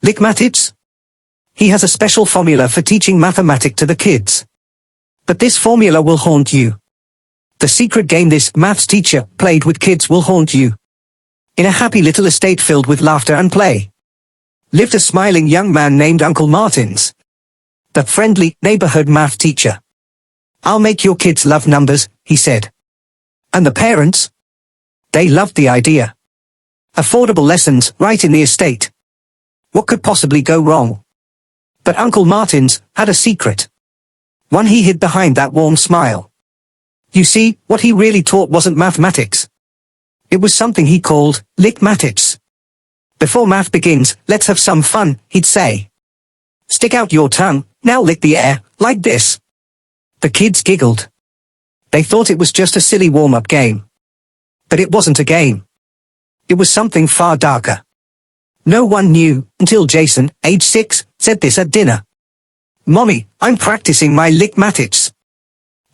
Lickmatics? He has a special formula for teaching mathematics to the kids. But this formula will haunt you. The secret game this maths teacher played with kids will haunt you. In a happy little estate filled with laughter and play, lived a smiling young man named Uncle Martins, the friendly neighborhood math teacher. "I'll make your kids love numbers," he said. And the parents? They loved the idea. Affordable lessons right in the estate. What could possibly go wrong? But Uncle Martins had a secret. One he hid behind that warm smile. You see, what he really taught wasn't mathematics. It was something he called lickmatics. "Before math begins, let's have some fun," he'd say. "Stick out your tongue, now lick the air, like this." The kids giggled. They thought it was just a silly warm-up game. But it wasn't a game. It was something far darker. No one knew, until Jason, age 6, said this at dinner. "Mommy, I'm practicing my lickmatics.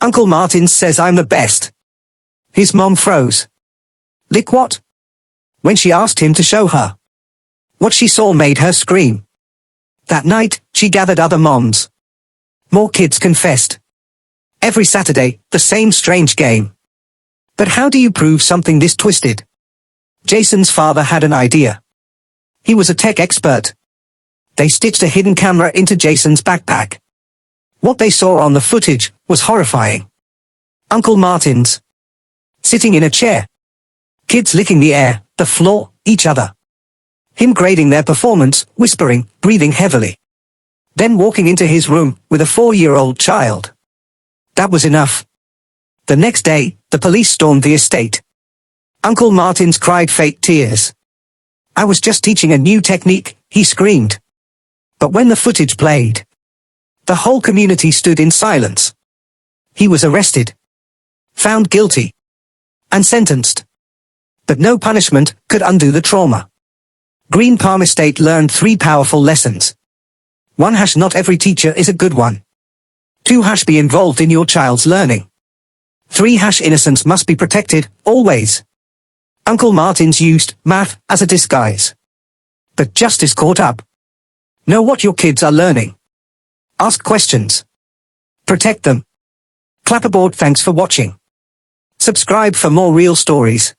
Uncle Martin says I'm the best." His mom froze. Lick what? When she asked him to show her. What she saw made her scream. That night, she gathered other moms. More kids confessed. Every Saturday, the same strange game. But how do you prove something this twisted? Jason's father had an idea. He was a tech expert. They stitched a hidden camera into Jason's backpack. What they saw on the footage was horrifying. Uncle Martins, sitting in a chair. Kids licking the air, the floor, each other. Him grading their performance, whispering, breathing heavily. Then walking into his room with a 4-year-old child. That was enough. The next day, the police stormed the estate. Uncle Martins cried fake tears. "I was just teaching a new technique," he screamed. But when the footage played, the whole community stood in silence. He was arrested, found guilty, and sentenced. But no punishment could undo the trauma. Green Palm Estate learned 3 powerful lessons. 1. Not every teacher is a good one. 2. Be involved in your child's learning. 3. Innocence must be protected, always. Uncle Martins used math as a disguise. But justice caught up. Know what your kids are learning. Ask questions. Protect them. Clapperboard, thanks for watching. Subscribe for more real stories.